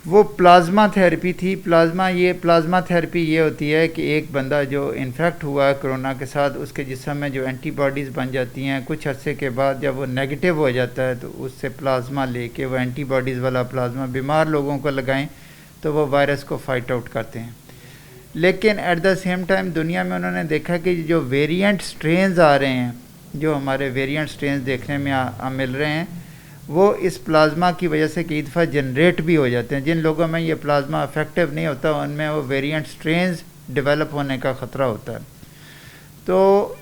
[SPEAKER 8] वो प्लाज्मा थेरेपी थी। प्लाज्मा थेरेपी ये होती है कि एक बंदा जो इन्फेक्ट हुआ है कोरोना के साथ, उसके जिस्म में जो एंटीबॉडीज़ बन जाती हैं, कुछ अरसे के बाद जब वो नेगेटिव हो जाता है तो उससे प्लाज्मा लेके वो एंटीबॉडीज़ वाला प्लाज्मा बीमार लोगों को लगाएं तो वो वायरस को फाइट आउट करते हैं। लेकिन एट द सेम टाइम दुनिया में उन्होंने देखा कि जो वेरिएंट स्ट्रेन्स आ रहे हैं, जो हमारे वेरिएंट स्ट्रेन्स देखने में मिल रहे हैं, वो इस प्लाज्मा की वजह से कई दफ़ा जनरेट भी हो जाते हैं। जिन लोगों में ये प्लाज्मा इफेक्टिव नहीं होता उनमें वो वेरिएंट स्ट्रेन्स डेवलप होने का ख़तरा होता है। तो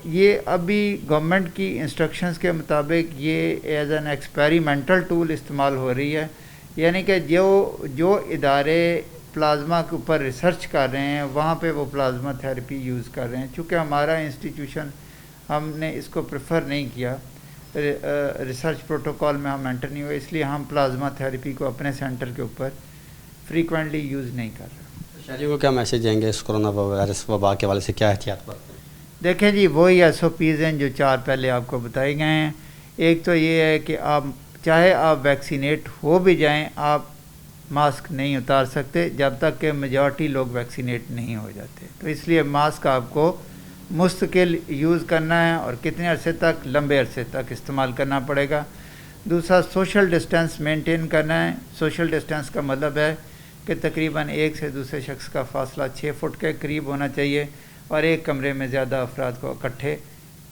[SPEAKER 8] ये अभी गवर्नमेंट की इंस्ट्रक्शंस के मुताबिक ये एज एन एक्सपेरिमेंटल टूल इस्तेमाल हो रही है, यानी कि जो इदारे प्लाज्मा के ऊपर रिसर्च कर रहे हैं वहाँ पे वो प्लाज्मा थेरेपी यूज़ कर रहे हैं। चूँकि हमारा इंस्टीट्यूशन हमने इसको प्रेफर नहीं किया, रिसर्च प्रोटोकॉल में हम एंटर नहीं हुए, इसलिए हम प्लाज्मा थेरेपी को अपने सेंटर के ऊपर फ्रीक्वेंटली यूज़ नहीं कर रहे।
[SPEAKER 3] शहरियों को क्या मैसेज देंगे इस कोरोना वायरस वबा के वाले से, क्या एहतियात बरतें?
[SPEAKER 8] देखें जी, वही SOPs हैं जो 4 पहले आपको बताए गए हैं। एक तो ये है कि आप चाहे आप वैक्सीनेट हो भी जाएं, आप मास्क नहीं उतार सकते जब तक कि मेजॉरिटी लोग वैक्सीनेट नहीं हो जाते। तो इसलिए मास्क आपको मुस्तकिल यूज़ करना है और कितने अरसे तक, लंबे अरसे तक इस्तेमाल करना पड़ेगा। दूसरा, सोशल डिस्टेंस मेंटेन करना है। सोशल डिस्टेंस का मतलब है कि तकरीबन एक से दूसरे शख्स का फासला 6 फुट के करीब होना चाहिए और एक कमरे में ज़्यादा अफराद को इकट्ठे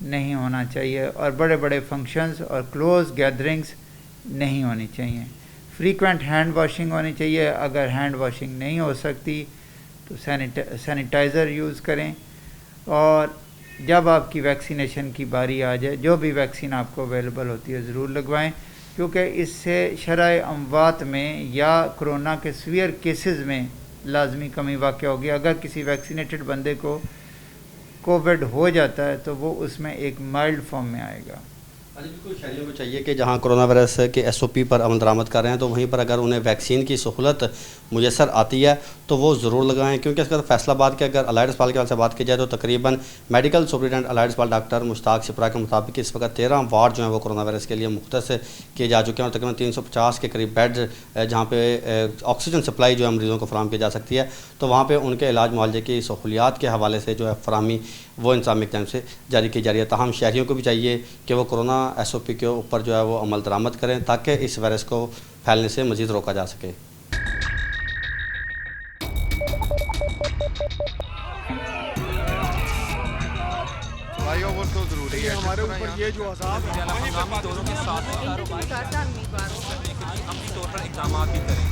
[SPEAKER 8] नहीं होना चाहिए और बड़े बड़े फंक्शंस और क्लोज गैदरिंग्स नहीं होनी चाहिए। फ्रीक्वेंट हैंड वॉशिंग होनी चाहिए। अगर हैंड वॉशिंग नहीं हो सकती तो सैनिटाइज़र यूज़ करें और जब आपकी वैक्सीनेशन की बारी आ जाए, जो भी वैक्सीन आपको अवेलेबल होती है ज़रूर लगवाएं, क्योंकि इससे शरह अमवात में या कोरोना के सीवियर केसेस में लाजमी कमी वाक़ होगी। अगर किसी वैक्सीनेटेड बंदे को कोविड हो जाता है तो वो उसमें एक माइल्ड फॉर्म में आएगा।
[SPEAKER 3] बिल्कुल, शहरियों को चाहिए कि जहां कोरोना वायरस के SOP पर अमल दरामद कर रहे हैं तो वहीं पर अगर उन्हें वैक्सीन की सहूलत मुयसर आती है तो वो ज़रूर लगाएं, क्योंकि इसका फैसलाबाद के अगर अलाइड अस्पताल के हाल से बात की जाए तो तकरीबन मेडिकल सुपरिटेंडेंट अलाइड अस्पताल डॉक्टर मुश्ताक शिप्रा के मुताबिक इस वक्त 13 वार्ड जो हैं वो कोरोना वायरस के लिए मुख्तस किए जा चुके हैं और तकरीबन 350 के करीब बेड जहाँ पे ऑक्सीजन सप्लाई जो है मरीज़ों को फराम की जा सकती है, तो वहाँ पर उनके इलाज मुआवजे की सहूलियात के हवाले से जो है फरामी वो इंतजामी टाइम से जारी की जा रही है। ताहम शहरियों को भी चाहिए कि वो कोरोना SOP के ऊपर जो है वो अमल दरामद करें ताकि इस वायरस को फैलने से मज़ीद रोका जा सके।
[SPEAKER 2] भाइयों वो तो ज़रूरी है हमारे ऊपर ये जो अज़ाब है हंगामी दौरों के साथ अमली तौर पर इक़दाम भी करें।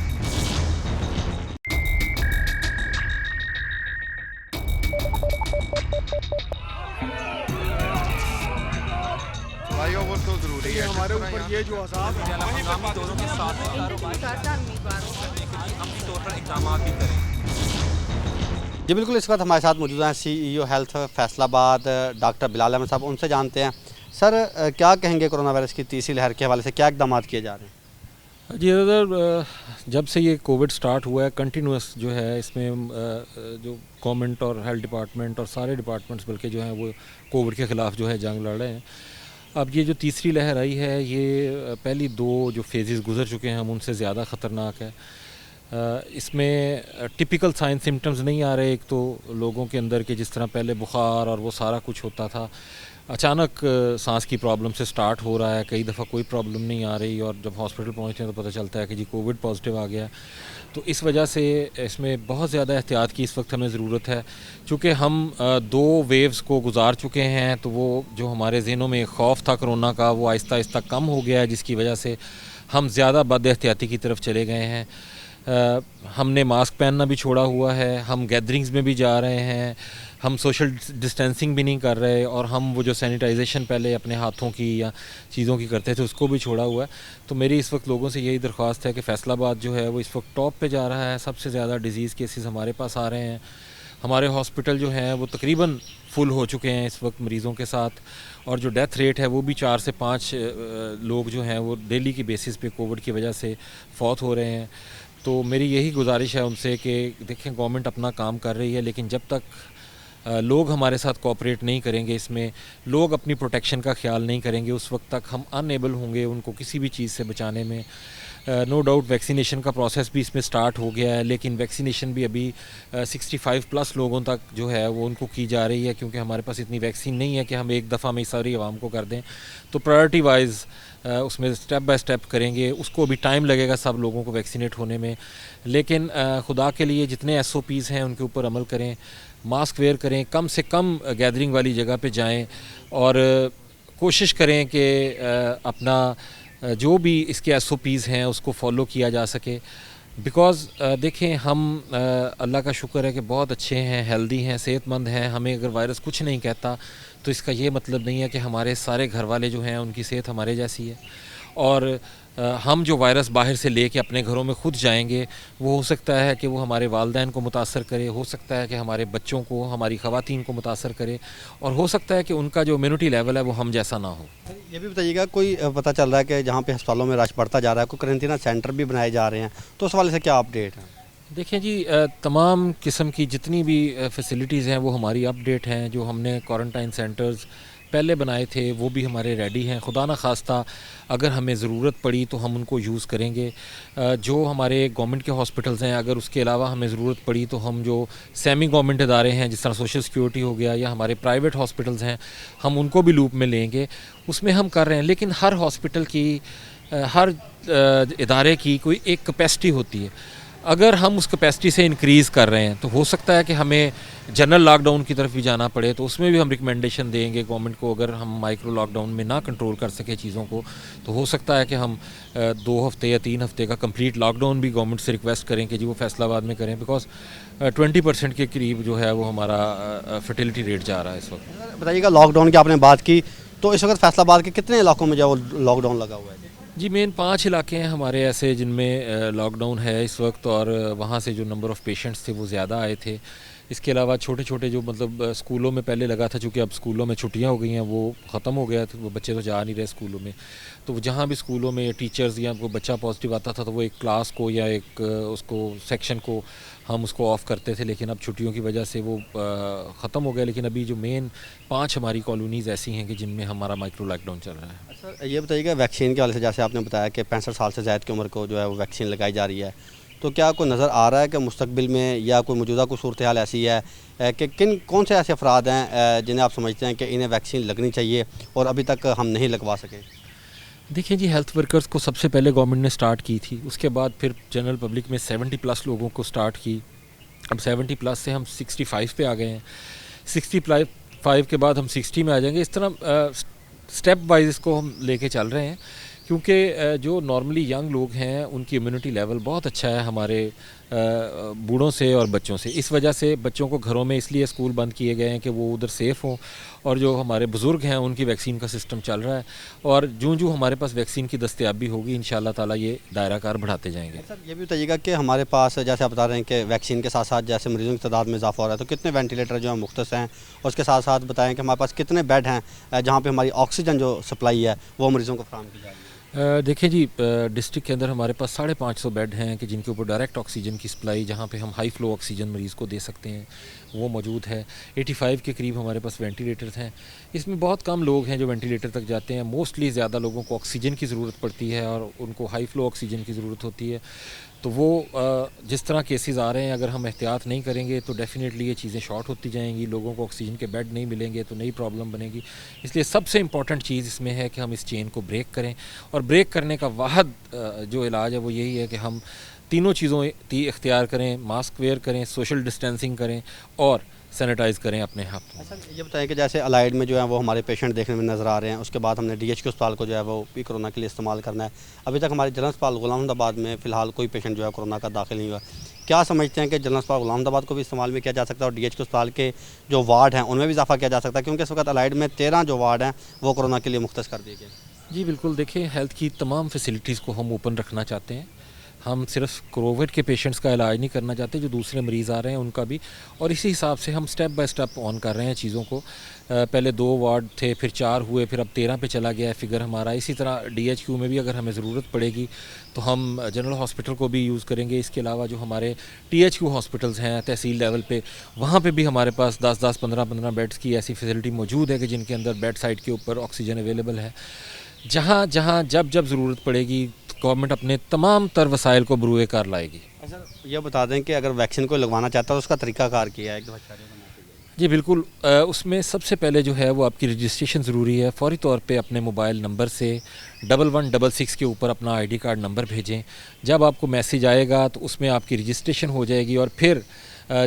[SPEAKER 2] भाइयों वो तो ज़रूरी है हमारे ऊपर ये जो अज़ाब है हंगामी दौरों के साथ अमली तौर पर इक़दाम भी करें।
[SPEAKER 3] जी बिल्कुल, इस वक्त हमारे साथ मौजूद हैं CEO health Faisalabad doctor Bilal Ahmed साहब, उनसे जानते हैं। सर, क्या कहेंगे कोरोना वायरस की तीसरी लहर के हवाले से, क्या इक़दाम किए जा रहे हैं?
[SPEAKER 9] जी सर, जब से ये कोविड स्टार्ट हुआ है कंटिन्यूस जो है इसमें जो गवर्नमेंट और हेल्थ डिपार्टमेंट और सारे डिपार्टमेंट्स बल्कि जो हैं वो कोविड के ख़िलाफ़ जो है जंग लड़ रहे हैं। अब ये जो तीसरी लहर आई है, ये पहली दो जो फेजेस गुजर चुके हैं हम उनसे ज़्यादा ख़तरनाक है। इसमें टिपिकल साइन सिम्टम्स नहीं आ रहे। एक तो लोगों के अंदर के जिस तरह पहले बुखार और वो सारा कुछ होता था, अचानक सांस की प्रॉब्लम से स्टार्ट हो रहा है। कई दफ़ा कोई प्रॉब्लम नहीं आ रही और जब हॉस्पिटल पहुंचते हैं तो पता चलता है कि जी कोविड पॉजिटिव आ गया। तो इस वजह से इसमें बहुत ज़्यादा एहतियात की इस वक्त हमें ज़रूरत है। चूँकि हम 2 वेव्स को गुजार चुके हैं, तो वो जो हमारे ज़हनों में खौफ था कोरोना का, वो आहिस्ता आहिस्ता कम हो गया है, जिसकी वजह से हम ज़्यादा बद एहतियाती की तरफ चले गए हैं। हमने मास्क पहनना भी छोड़ा हुआ है, हम गैदरिंग्स में भी जा रहे हैं, हम सोशल डिस्टेंसिंग भी नहीं कर रहे, और हम वो जो सैनिटाइजेशन पहले अपने हाथों की या चीज़ों की करते थे उसको भी छोड़ा हुआ है। तो मेरी इस वक्त लोगों से यही दरख्वास्त है कि फैसलाबाद जो है वो इस वक्त टॉप पे जा रहा है। सबसे ज़्यादा डिज़ीज़ केसेस हमारे पास आ रहे हैं। हमारे हॉस्पिटल जो हैं वो तकरीबन फुल हो चुके हैं इस वक्त मरीज़ों के साथ, और जो डेथ रेट है वो भी 4 से 5 लोग जो हैं वो डेली की बेसिस पे कोविड की वजह से फौत हो रहे हैं। तो मेरी यही गुजारिश है उनसे कि देखें, गवर्नमेंट अपना काम कर रही है, लेकिन जब तक लोग हमारे साथ कोऑपरेट नहीं करेंगे, इसमें लोग अपनी प्रोटेक्शन का ख्याल नहीं करेंगे, उस वक्त तक हम अनएबल होंगे उनको किसी भी चीज़ से बचाने में। नो डाउट वैक्सीनेशन का प्रोसेस भी इसमें स्टार्ट हो गया है, लेकिन वैक्सीनेशन भी अभी 65+ लोगों तक जो है वो उनको की जा रही है, क्योंकि हमारे पास इतनी वैक्सीन नहीं है कि हम एक दफ़ा में सारी आवाम को कर दें। तो प्रायोरिटी वाइज उसमें स्टेप बाय स्टेप करेंगे। उसको भी टाइम लगेगा सब लोगों को वैक्सीनेट होने में, लेकिन खुदा के लिए जितने SOPs हैं उनके ऊपर अमल करें, मास्क वेयर करें, कम से कम गैदरिंग वाली जगह पे जाएं, और कोशिश करें कि अपना जो भी इसके SOPs हैं उसको फॉलो किया जा सके। बिकॉज़ देखें, हम अल्लाह का शुक्र है कि बहुत अच्छे हैं, हेल्दी हैं, सेहतमंद हैं। हमें अगर वायरस कुछ नहीं कहता तो इसका ये मतलब नहीं है कि हमारे सारे घर वाले जो हैं उनकी सेहत हमारे जैसी है। और हम जो वायरस बाहर से लेके अपने घरों में खुद जाएंगे, वो हो सकता है कि वो हमारे वालिदैन को मुतासर करे, हो सकता है कि हमारे बच्चों को, हमारी ख़वातीन को मुतासर करे, और हो सकता है कि उनका जो इम्यूनिटी लेवल है वो हम जैसा ना हो।
[SPEAKER 3] ये भी बताइएगा, कोई पता चल रहा है कि जहाँ पे अस्पतालों में रश बढ़ता जा रहा है, कोई क्वारंटीन सेंटर भी बनाए जा रहे हैं, तो उस वाले से क्या अपडेट है?
[SPEAKER 9] देखिए जी, तमाम किस्म की जितनी भी फैसिलिटीज़ हैं वो हमारी अपडेट हैं। जो हमने क्वारंटाइन सेंटर्स पहले बनाए थे वो भी हमारे रेडी हैं। खुदा न खास्ता अगर हमें ज़रूरत पड़ी तो हम उनको यूज़ करेंगे। जो हमारे गवर्नमेंट के हॉस्पिटल्स हैं, अगर उसके अलावा हमें ज़रूरत पड़ी तो हम जो सेमी गवर्नमेंट इदारे हैं, जिस तरह सोशल सिक्योरिटी हो गया, या हमारे प्राइवेट हॉस्पिटल्स हैं, हम उनको भी लूप में लेंगे। उसमें हम कर रहे हैं, लेकिन हर हॉस्पिटल की, हर इदारे की कोई एक कैपेसिटी होती है। अगर हम उस कैपेसिटी से इंक्रीज़ कर रहे हैं तो हो सकता है कि हमें जनरल लॉकडाउन की तरफ भी जाना पड़े, तो उसमें भी हम रिकमेंडेशन देंगे गवर्नमेंट को। अगर हम माइक्रो लॉकडाउन में ना कंट्रोल कर सके चीज़ों को, तो हो सकता है कि हम 2 हफ्ते या 3 हफ्ते का कंप्लीट लॉकडाउन भी गवर्नमेंट से रिक्वेस्ट करें कि जी वो फैसलाबाद में करें। बिकॉज 20% के करीब जो है वो हमारा फर्टिलिटी रेट जा रहा है इस वक्त।
[SPEAKER 3] बताइएगा, लॉकडाउन की आपने बात की, तो इस वक्त फैसलाबाद के कितने इलाकों में जो लॉकडाउन लगा हुआ है?
[SPEAKER 9] जी, मेन 5 इलाके हैं हमारे ऐसे जिनमें लॉकडाउन है इस वक्त, और वहाँ से जो नंबर ऑफ़ पेशेंट्स थे वो ज़्यादा आए थे। इसके अलावा छोटे छोटे जो मतलब स्कूलों में पहले लगा था, चूँकि अब स्कूलों में छुट्टियाँ हो गई हैं, वो ख़त्म हो गया, तो वो बच्चे तो जा नहीं रहे स्कूलों में। तो जहाँ भी स्कूलों में टीचर्स या कोई बच्चा पॉजिटिव आता था तो वो एक क्लास को या एक उसको सेक्शन को हम उसको ऑफ़ करते थे, लेकिन अब छुट्टियों की वजह से वो ख़त्म हो गया। लेकिन अभी जो मेन 5 हमारी कॉलोनीज़ ऐसी हैं कि जिनमें हमारा माइक्रो लॉकडाउन चल रहा है।
[SPEAKER 3] सर, ये बताइएगा, वैक्सीन के वाले से जैसे आपने बताया कि 65 साल से ज़्यादा की उम्र को जो है वो वैक्सीन लगाई जा रही है, तो क्या कोई नज़र आ रहा है कि मुस्तकबिल में या कोई मौजूदा कोई सूरत हाल ऐसी है कि कौन से ऐसे अफराद हैं जिन्हें आप समझते हैं कि इन्हें वैक्सीन लगनी चाहिए और अभी तक हम नहीं लगवा सके?
[SPEAKER 9] देखिए जी, हेल्थ वर्कर्स को सबसे पहले गवर्नमेंट ने स्टार्ट की थी, उसके बाद फिर जनरल पब्लिक में 70+ लोगों को स्टार्ट की। अब 70+ से हम 65 पे आ गए हैं, 65 के बाद हम 60 में आ जाएंगे। इस तरह स्टेप वाइज इसको हम लेके चल रहे हैं, क्योंकि जो नॉर्मली यंग लोग हैं उनकी इम्यूनिटी लेवल बहुत अच्छा है हमारे बूढ़ों से और बच्चों से। इस वजह से बच्चों को घरों में इसलिए स्कूल बंद किए गए हैं कि वो उधर सेफ़ हों, और जो हमारे बुज़ुर्ग हैं उनकी वैक्सीन का सिस्टम चल रहा है, और जो हमारे पास वैक्सीन की दस्तयाबी होगी इंशाल्लाह ताला ये दायरा कार बढ़ाते जाएंगे।
[SPEAKER 3] सर, ये भी बताइएगा कि हमारे पास जैसे आप बता रहे हैं कि वैक्सीन के साथ साथ जैसे मरीजों की तादाद में इजाफा हो रहा है, तो कितने वेंटिलेटर जो हैं मुख्तस हैं, और उसके साथ साथ बताएं कि हमारे पास कितने बेड हैं जहाँ पर हमारी ऑक्सीजन जो सप्लाई है वो मरीज़ों को फराहम की जा रही है?
[SPEAKER 9] देखिए जी, डिस्ट्रिक्ट के अंदर हमारे पास 550 बेड हैं कि जिनके ऊपर डायरेक्ट ऑक्सीजन की सप्लाई, जहाँ पे हम हाई फ्लो ऑक्सीजन मरीज़ को दे सकते हैं, वो मौजूद है। 85 के करीब हमारे पास वेंटिलेटर्स हैं। इसमें बहुत कम लोग हैं जो वेंटिलेटर तक जाते हैं। मोस्टली ज़्यादा लोगों को ऑक्सीजन की ज़रूरत पड़ती है और उनको हाई फ्लो ऑक्सीजन की ज़रूरत होती है। तो वो जिस तरह केसेस आ रहे हैं, अगर हम एहतियात नहीं करेंगे तो डेफ़िनेटली ये चीज़ें शॉर्ट होती जाएंगी, लोगों को ऑक्सीजन के बेड नहीं मिलेंगे तो नई प्रॉब्लम बनेगी। इसलिए सबसे इम्पॉर्टेंट चीज़ इसमें है कि हम इस चेन को ब्रेक करें, और ब्रेक करने का वाहद जो इलाज है वो यही है कि हम तीनों चीज़ों इख्तियार करें, मास्क वेयर करें, सोशल डिस्टेंसिंग करें और सैनिटाइज़ करें अपने हाथ।
[SPEAKER 3] अच्छा, ये बताएं कि जैसे अलाइड में जो है वो हमारे पेशेंट देखने में नज़र आ रहे हैं, उसके बाद हमने DHQ अस्पताल को जो है वो भी कोरोना के लिए इस्तेमाल करना है। अभी तक हमारे जनरल अस्पताल गुलामदाबाद में फ़िलहाल कोई पेशेंट जो है कोरोना का दाखिल नहीं हुआ। क्या समझते हैं कि जनरल अस्पताल गुलामदाबाद को भी इस्तेमाल में किया जा सकता है और DHQ अस्पताल के जो वार्ड हैं उनमें भी इजाफा किया जा सकता है, क्योंकि इस वक्त अलाइड में 13 जो वार्ड हैं वो कोरोना के लिए मुख्तस कर दिए गए?
[SPEAKER 9] जी बिल्कुल, देखिए हेल्थ की तमाम फैसिलिटीज़ को हम ओपन रखना चाहते हैं। हम सिर्फ कोविड के पेशेंट्स का इलाज नहीं करना चाहते, जो दूसरे मरीज़ आ रहे हैं उनका भी, और इसी हिसाब से हम स्टेप बाय स्टेप ऑन कर रहे हैं चीज़ों को। पहले 2 वार्ड थे, फिर 4 हुए, फिर अब 13 पे चला गया है फिगर हमारा। इसी तरह DHQ में भी अगर हमें ज़रूरत पड़ेगी तो हम जनरल हॉस्पिटल को भी यूज़ करेंगे। इसके अलावा जो हमारे THQ हॉस्पिटल्स हैं तहसील लेवल पे, वहाँ पे भी हमारे पास 10-10, 15-15 बेड्स की ऐसी फैसिलिटी मौजूद है कि जिनके अंदर बेड साइड के ऊपर ऑक्सीजन अवेलेबल है। जहाँ जहाँ जब जब ज़रूरत पड़ेगी गवर्नमेंट अपने तमाम तर वसाइल को बरूए कार लाएगी।
[SPEAKER 3] अच्छा, ये बता दें कि अगर वैक्सीन को लगवाना चाहता है तो उसका तरीकाकार किया है?
[SPEAKER 9] जी बिल्कुल, उसमें सबसे पहले जो है वो आपकी रजिस्ट्रेशन ज़रूरी है। फौरी तौर पे अपने मोबाइल नंबर से 1166 के ऊपर अपना ID कार्ड नंबर भेजें। जब आपको मैसेज आएगा तो उसमें आपकी रजिस्ट्रेशन हो जाएगी, और फिर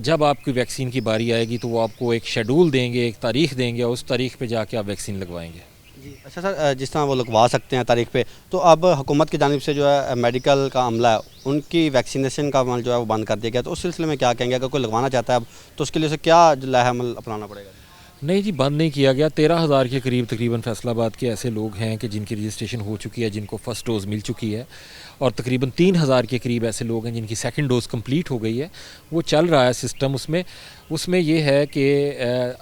[SPEAKER 9] जब आपकी वैक्सीन की बारी आएगी तो वो आपको एक शेड्यूल देंगे, एक तारीख़ देंगे, और उस तारीख़ पे जाके आप वैक्सीन लगवाएंगे।
[SPEAKER 3] जी अच्छा सर, जिस तरह वो लगवा सकते हैं तारीख पे, तो अब हुकूमत की जानिब से जो है मेडिकल का अमला है उनकी वैक्सीनेशन का अमल जो है वो बंद कर दिया गया, तो उस सिलसिले में क्या कहेंगे? अगर कोई लगवाना चाहता है अब तो उसके लिए उसे क्या अमल अपनाना पड़ेगा?
[SPEAKER 9] नहीं जी, बंद नहीं किया गया। 13,000 के करीब तकरीबन फैसलाबाद के ऐसे लोग हैं कि जिनकी रजिस्ट्रेशन हो चुकी है, जिनको फ़र्स्ट डोज़ मिल चुकी है, और तकरीबन 3,000 के करीब ऐसे लोग हैं जिनकी सेकंड डोज़ कंप्लीट हो गई है। वो चल रहा है सिस्टम। उसमें ये है कि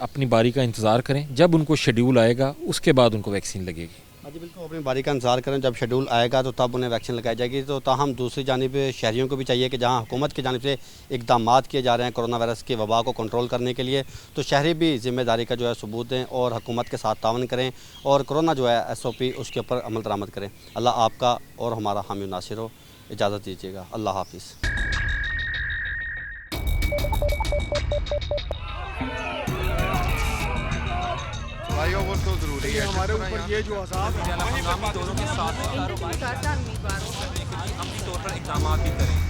[SPEAKER 9] अपनी बारी का इंतज़ार करें, जब उनको शेड्यूल आएगा उसके बाद उनको वैक्सीन लगेगी।
[SPEAKER 3] हाँ जी बिल्कुल, अपनी बारी का इंतज़ार करें, जब शेड्यूल आएगा तो तब उन्हें वैक्सीन लगाई जाएगी। तो ताहम दूसरी जानिब शहरियों को भी चाहिए कि जहाँ हुकूमत की जानिब से इक़दाम किए जा रहे हैं कोरोना वायरस की वबा को कंट्रोल करने के लिए, तो शहरी भी ज़िम्मेदारी का जो है सबूत दें और हुकूमत के साथ तावन करें और कोरोना जो है SOP उसके ऊपर अमल दरामद करें। अल्लाह आपका और हमारा हामी नासिर हो। इजाज़त दीजिएगा, अल्लाह हाफिज़।
[SPEAKER 2] भाइयों वो तो ज़रूरी है
[SPEAKER 10] हमारे ऊपर ये जो अज़ाब है,
[SPEAKER 4] दोनों के साथ इकदाम भी करें।